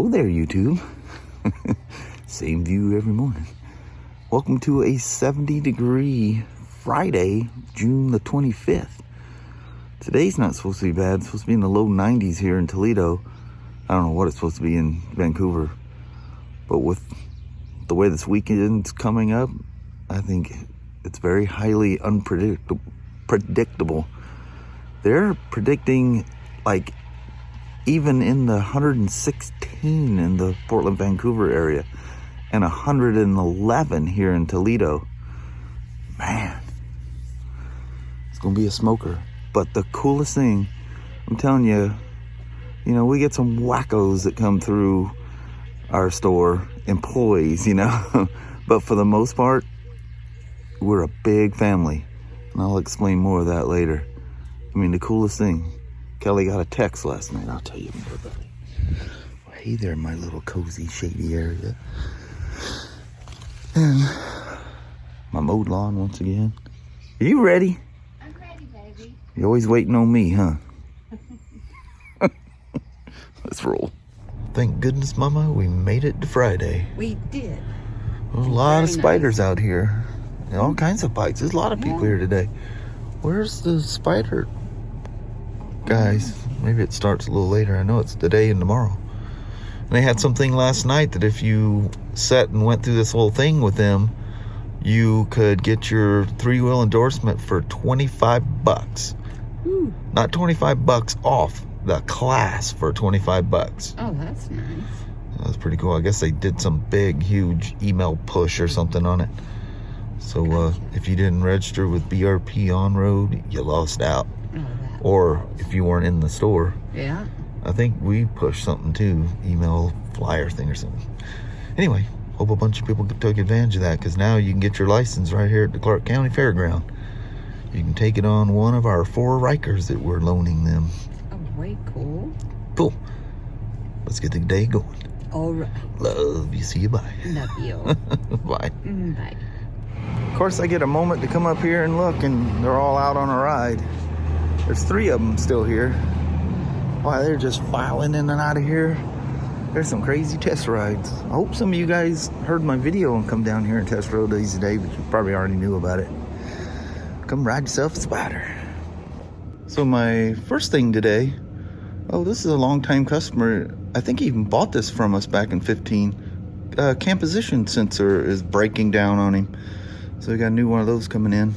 Hello there, YouTube. Same view every morning. Welcome to a 70-degree Friday, June the 25th. Today's not supposed to be bad. It's supposed to be in the low 90s here in Toledo. I don't know what it's supposed to be in Vancouver. But with the way this weekend's coming up, I think it's very highly unpredictable. They're predicting like even in the 116 in the Portland, Vancouver area and 111 here in Toledo. Man, it's gonna be a smoker. But the coolest thing, I'm telling you, we get some wackos that come through our store, employees, but for the most part, we're a big family. And I'll explain more of that later. I mean, the coolest thing, Kelly got a text last night. I'll tell you more about it. Well, hey there, my little cozy, shady area. And my mowed lawn once again. Are you ready? I'm ready, baby. You're always waiting on me, huh? Let's roll. Thank goodness, Mama, we made it to Friday. We did. There's a lot of Spyders out here. And all kinds of bikes. There's a lot of people here today. Where's the Spyder guys? Maybe it starts a little later. I know it's today and tomorrow. And they had something last night that if you sat and went through this whole thing with them, you could get your 3-wheel endorsement for $25. Ooh. Not $25 off the class for $25. Oh, that's nice. That's pretty cool. I guess they did some big, huge email push or something on it. So if you didn't register with BRP on road, you lost out. Oh, or if you weren't in the store. yeah. I think we pushed something too, email flyer thing or something. Anyway, hope a bunch of people took advantage of that, because now you can get your license right here at the Clark County Fairground. You can take it on one of our 4 Rikers that we're loaning them. Oh, way cool. Cool. Let's get the day going. All right. Love you. See you. Bye. Love you. Bye. Bye. Of course, I get a moment to come up here and look, and they're all out on a ride. There's 3 of them still here. Why, they're just filing in and out of here. There's some crazy test rides. I hope some of you guys heard my video and come down here and test road these today, but you probably already knew about it. Come ride yourself a Spyder. So my first thing today, this is a long-time customer. I think he even bought this from us back in 15. Cam position sensor is breaking down on him. So we got a new one of those coming in.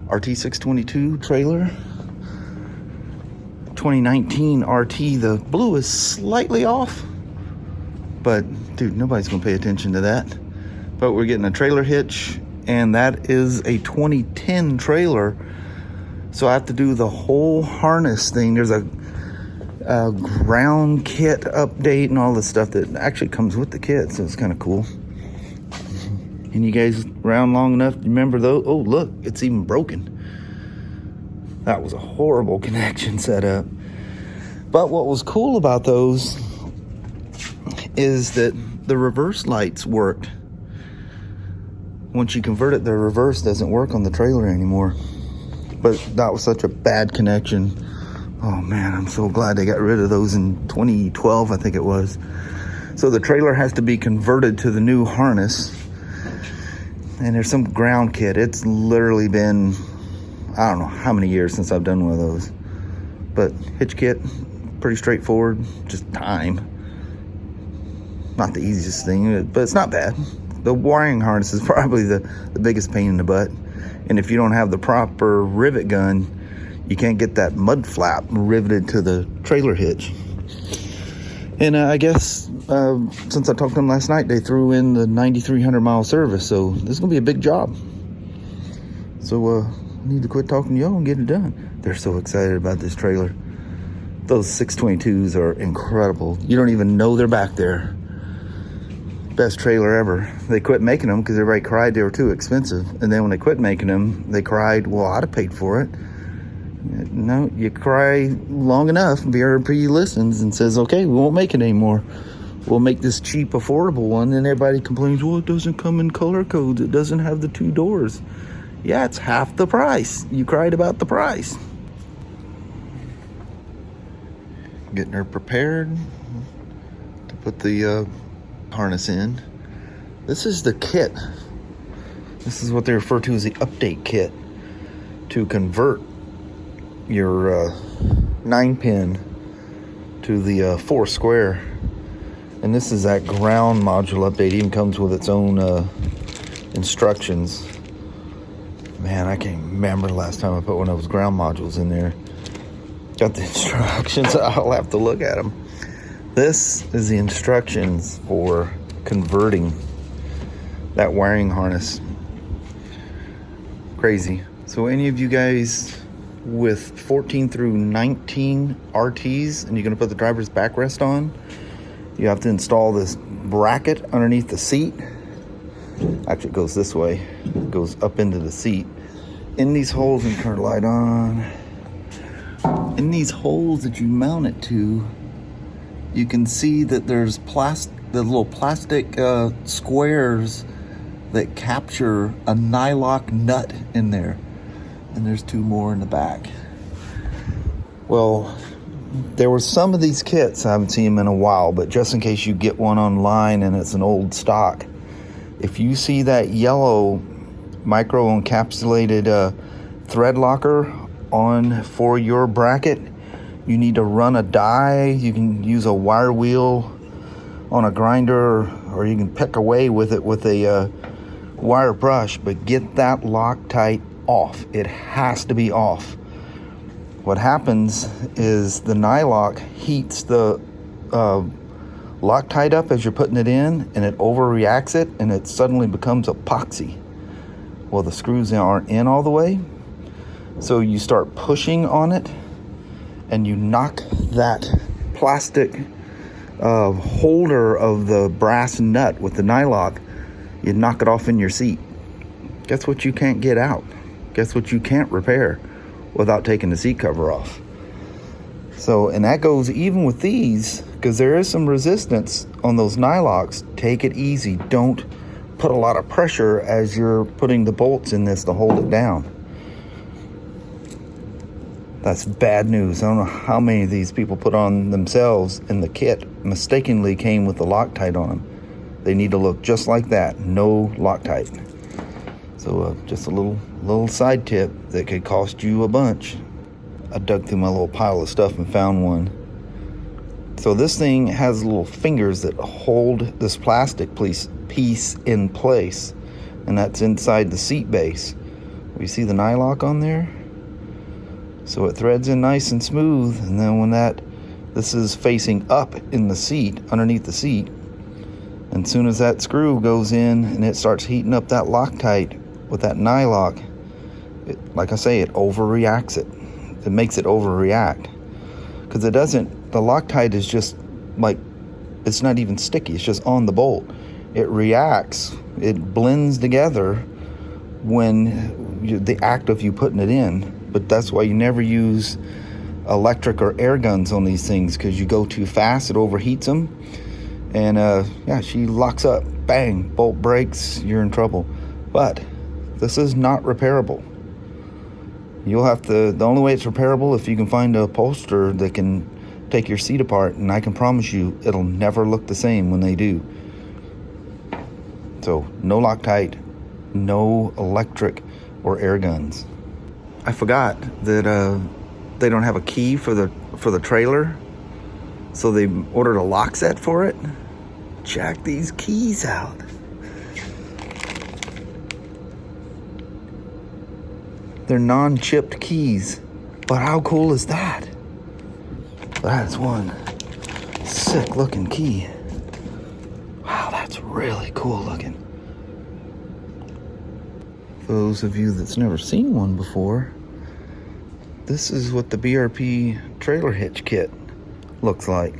RT622 trailer. 2019 RT. The blue is slightly off. But, dude, nobody's going to pay attention to that. But we're getting a trailer hitch. And that is a 2010 trailer. So I have to do the whole harness thing. There's a ground kit update and all the stuff that actually comes with the kit. So it's kind of cool. And you guys around long enough to remember those? Oh, look, it's even broken. That was a horrible connection setup. But what was cool about those is that the reverse lights worked. Once you convert it, the reverse doesn't work on the trailer anymore. But that was such a bad connection. Oh man, I'm so glad they got rid of those in 2012, I think it was. So the trailer has to be converted to the new harness. And there's some ground kit. It's literally been, I don't know how many years since I've done one of those. But hitch kit, pretty straightforward, just time. Not the easiest thing, but it's not bad. The wiring harness is probably the biggest pain in the butt. And if you don't have the proper rivet gun, you can't get that mud flap riveted to the trailer hitch. And I guess since I talked to them last night, they threw in the 9,300 mile service. So this is going to be a big job. So I need to quit talking to y'all and get it done. They're so excited about this trailer. Those 622s are incredible. You don't even know they're back there. Best trailer ever. They quit making them because everybody cried they were too expensive. And then when they quit making them, they cried, well, I'd have paid for it. No, you cry long enough, BRP listens and says, okay, we won't make it anymore. We'll make this cheap, affordable one. And everybody complains, well, it doesn't come in color codes. It doesn't have the 2 doors. Yeah, it's half the price. You cried about the price. Getting her prepared to put the harness in. This is the kit. This is what they refer to as the update kit to convert your 9-pin to the 4 square. And this is that ground module update. It even comes with its own instructions. Man, I can't remember the last time I put one of those ground modules in there. Got the instructions. I'll have to look at them. This is the instructions for converting that wiring harness. Crazy. So any of you guys with 14 through 19 RTs and you're going to put the driver's backrest on, you have to install this bracket underneath the seat. Actually, it goes this way. It goes up into the seat. In these holes, and turn the light on. In these holes that you mount it to, you can see that there's the little plastic squares that capture a nylock nut in there. And there's 2 more in the back. Well, there were some of these kits, I haven't seen them in a while, but just in case you get one online and it's an old stock, if you see that yellow micro encapsulated thread locker on for your bracket, you need to run a die. You can use a wire wheel on a grinder, or you can pick away with it with a wire brush, but get that Loctite off. It has to be off. What happens is the nylock heats the Loctite up as you're putting it in, and it overreacts it, and it suddenly becomes epoxy. Well, the screws aren't in all the way, so you start pushing on it, and you knock that plastic holder of the brass nut with the nylock, you knock it off in your seat. Guess what you can't get out? Guess what you can't repair without taking the seat cover off? So, and that goes even with these, because there is some resistance on those nylocks. Take it easy. Don't put a lot of pressure as you're putting the bolts in this to hold it down. That's bad news. I don't know how many of these people put on themselves, and the kit mistakenly came with the Loctite on them. They need to look just like that. No Loctite. So just a little side tip that could cost you a bunch. I dug through my little pile of stuff and found one. So this thing has little fingers that hold this plastic piece in place, and that's inside the seat base. You see the nylock on there? So it threads in nice and smooth, and then when this is facing up in the seat, underneath the seat, and as soon as that screw goes in and it starts heating up that Loctite with that nylock, like I say, it overreacts it. It makes it overreact. Because the Loctite is just like, it's not even sticky, it's just on the bolt. It reacts, it blends together when the act of you putting it in. But that's why you never use electric or air guns on these things, because you go too fast, it overheats them. And yeah, she locks up, bang, bolt breaks, you're in trouble. But this is not repairable. You'll have to, the only way it's repairable if you can find a upholsterer that can take your seat apart, and I can promise you it'll never look the same when they do. So no Loctite, no electric or air guns. I forgot that they don't have a key for the trailer, so they ordered a lock set for it. Check these keys out. They're non-chipped keys, but how cool is that? That's one sick looking key. Wow, that's really cool looking. For those of you that's never seen one before, this is what the BRP trailer hitch kit looks like.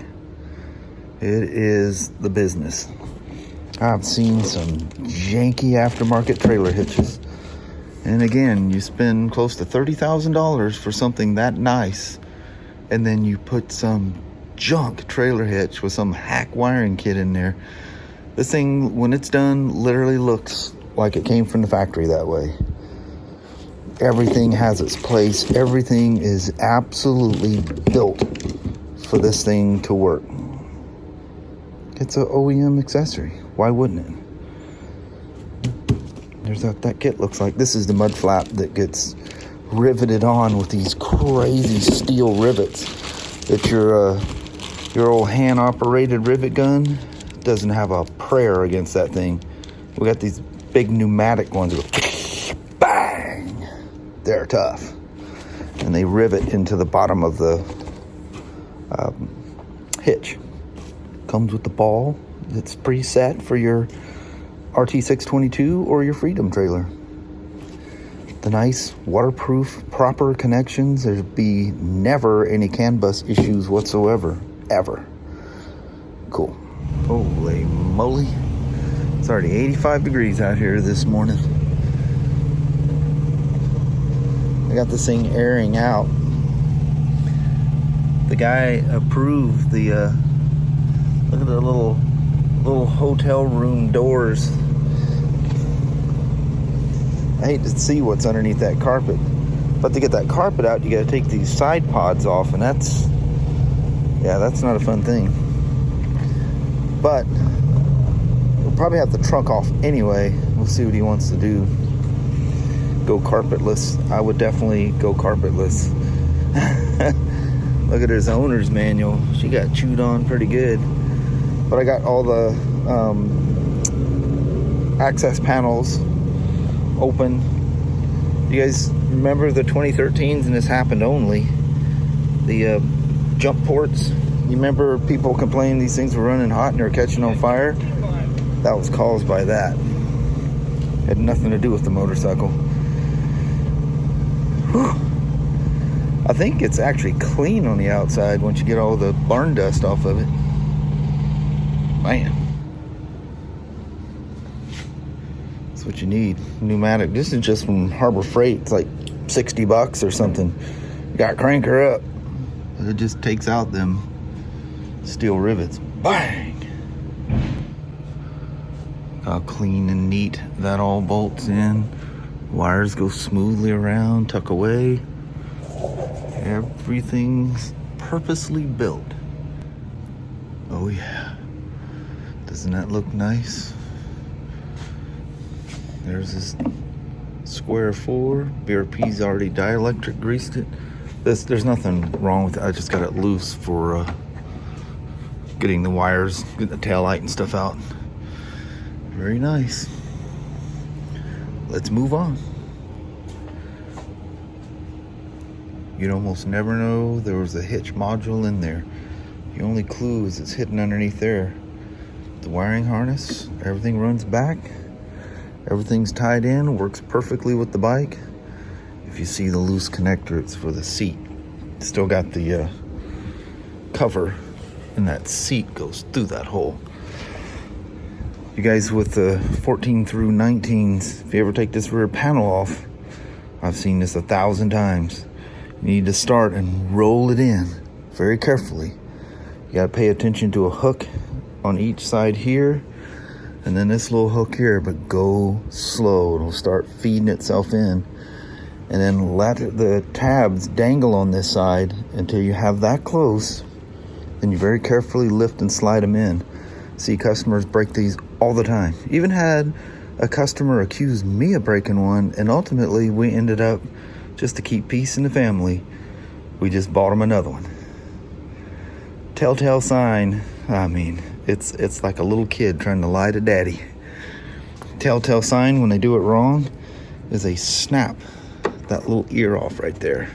It is the business. I've seen some janky aftermarket trailer hitches. And again, you spend close to $30,000 for something that nice, and then you put some junk trailer hitch with some hack wiring kit in there. This thing, when it's done, literally looks like it came from the factory that way. Everything has its place. Everything is absolutely built for this thing to work. It's an OEM accessory. Why wouldn't it? There's what that kit looks like. This is the mud flap that gets riveted on with these crazy steel rivets that your old hand-operated rivet gun doesn't have a prayer against that thing. We got these big pneumatic ones that go bang. They're tough, and they rivet into the bottom of the hitch. Comes with the ball that's preset for your RT622 or your Freedom trailer. The nice waterproof proper connections. There'd be never any CAN bus issues whatsoever, ever. Cool. Holy moly. It's already 85 degrees out here this morning. I got this thing airing out. The guy approved the look at the little hotel room doors. I hate to see what's underneath that carpet, but to get that carpet out, you got to take these side pods off, and that's not a fun thing. But we'll probably have the trunk off anyway. We'll see what he wants to do. Go carpetless. I would definitely go carpetless. Look at his owner's manual. She got chewed on pretty good. But I got all the access panels open. You guys remember the 2013s, and this happened only. The jump ports. You remember people complaining these things were running hot and they were catching on fire? That was caused by that. Had nothing to do with the motorcycle. Whew. I think it's actually clean on the outside once you get all the barn dust off of it. Man. That's what you need. Pneumatic. This is just from Harbor Freight. It's like $60 or something. You got to crank her up. It just takes out them steel rivets. Bang! How clean and neat that all bolts in. Wires go smoothly around, tuck away. Everything's purposely built. Oh yeah. Doesn't that look nice? There's this square 4. BRP's already dielectric greased it. There's nothing wrong with it. I just got it loose for getting the wires, getting the tail light and stuff out. Very nice. Let's move on. You'd almost never know there was a hitch module in there. The only clue is it's hidden underneath there. The wiring harness, everything runs back. Everything's tied in, works perfectly with the bike. If you see the loose connector, it's for the seat. Still got the cover, and that seat goes through that hole. You guys with the 14 through 19s, if you ever take this rear panel off, I've seen this 1,000 times. You need to start and roll it in very carefully. You got to pay attention to a hook on each side here, and then this little hook here, but go slow. It'll start feeding itself in, and then let the tabs dangle on this side until you have that close. Then you very carefully lift and slide them in. See customers break these all the time. Even had a customer accuse me of breaking one, and ultimately we ended up, just to keep peace in the family, we just bought him another one. Telltale sign, I mean, it's like a little kid trying to lie to daddy. Telltale sign when they do it wrong is they snap that little ear off right there.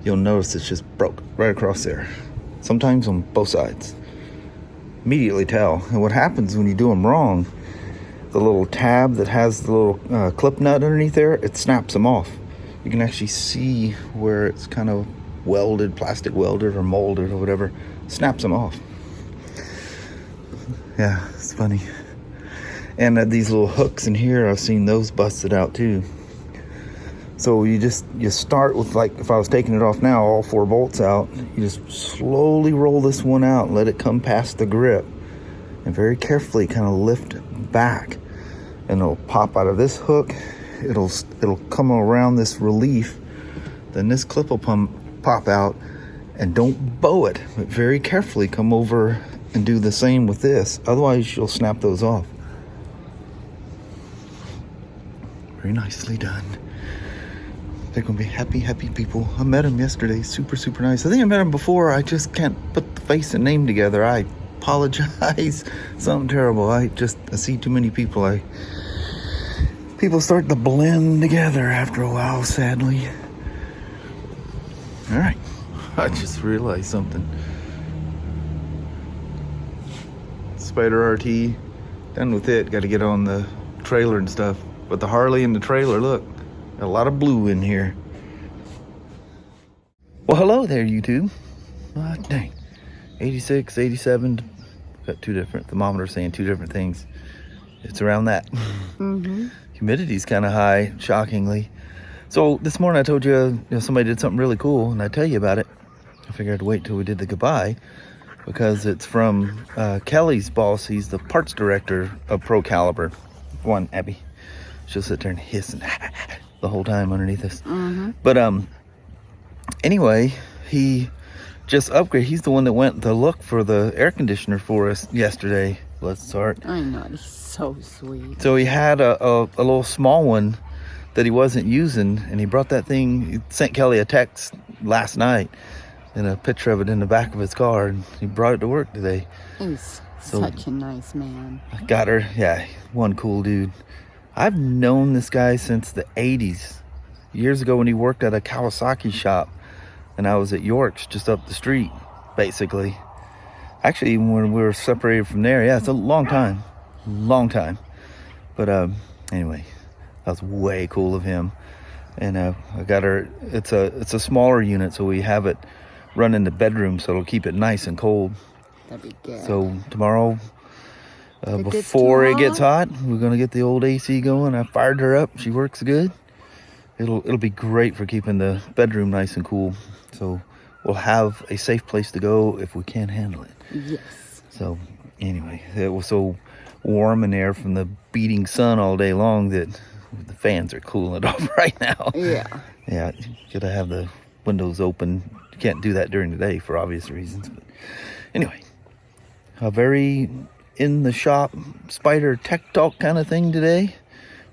You'll notice it's just broke right across there. Sometimes on both sides. Immediately tell. And what happens when you do them wrong, the little tab that has the little clip nut underneath there, it snaps them off. You can actually see where it's kind of welded, plastic welded or molded or whatever. Snaps them off. Yeah, it's funny. And these little hooks in here, I've seen those busted out too. So you start with, like, if I was taking it off now, all 4 bolts out, you just slowly roll this one out and let it come past the grip, and very carefully kind of lift back, and it'll pop out of this hook. It'll come around this relief, then this clip will pop out, and don't bow it, but very carefully come over and do the same with this. Otherwise, you'll snap those off. Very nicely done. They're gonna be happy, happy people. I met him yesterday. Super, super nice. I think I met him before. I just can't put the face and name together. I apologize. Something terrible. I see too many people. People start to blend together after a while, sadly. All right. I just realized something. Spyder RT, done with it. Got to get on the trailer and stuff. But the Harley and the trailer, look, got a lot of blue in here. Well, hello there, YouTube. Dang. 86, 87. Got two different thermometers saying two different things. It's around that. Mm-hmm. Humidity's kind of high, shockingly. So this morning I told you, somebody did something really cool, and I tell you about it. I figured I'd wait till we did the goodbye, because it's from Kelly's boss. He's the parts director of Pro Caliber. Go on, Abby. She'll sit there and hiss and the whole time underneath us. Mm-hmm. But anyway, he just upgraded. He's the one that went to look for the air conditioner for us yesterday. Bless his heart. I know, he's so sweet. So he had a little small one that he wasn't using, and he brought that thing. He sent Kelly a text last night and a picture of it in the back of his car, and he brought it to work today. He's such a nice man. I got her. Yeah, one cool dude. I've known this guy since the 80s. Years ago when he worked at a Kawasaki shop, and I was at York's just up the street, basically. Actually, when we were separated from there, yeah, it's a long time. Long time. But anyway, that was way cool of him. And I got her, it's a smaller unit, so we have it run in the bedroom, so it'll keep it nice and cold. That'd be good. So tomorrow, before it gets hot, we're gonna get the old AC going. I fired her up. She works good. It'll be great for keeping the bedroom nice and cool. So we'll have a safe place to go if we can't handle it. Yes. So anyway, it was so warm in there from the beating sun all day long that the fans are cooling it off right now. Yeah. Yeah, you gotta have the windows open. You can't do that during the day for obvious reasons. But anyway, a very in the shop Spyder tech talk kind of thing today,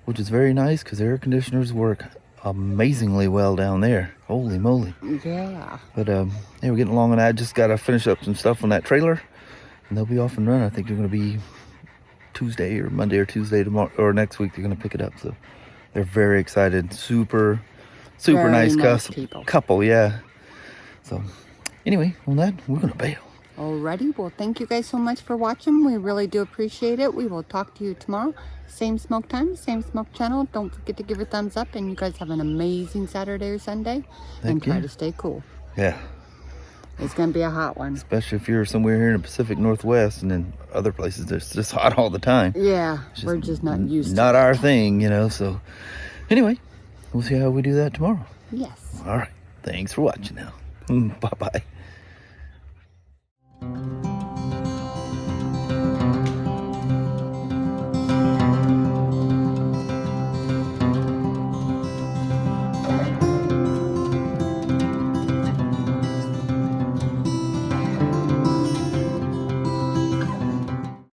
which is very nice because air conditioners work amazingly well down there. Holy moly. Yeah. But yeah, we're getting along, and I just gotta finish up some stuff on that trailer, and they'll be off and running. I think they're gonna be Tuesday or Monday or Tuesday tomorrow or next week. They're gonna pick it up, so they're very excited. Super very nice couple, yeah. So anyway, on that, we're gonna bail. Alrighty, well, thank you guys so much for watching. We really do appreciate it. We will talk to you tomorrow. Same smoke time, same smoke channel. Don't forget to give it a thumbs up, and you guys have an amazing Saturday or Sunday. And try to stay cool. Yeah. It's going to be a hot one. Especially if you're somewhere here in the Pacific Northwest, and then other places it's just hot all the time. Yeah, we're just not used to it. Not our thing, so anyway, we'll see how we do that tomorrow. Yes. All right. Thanks for watching now. Bye-bye.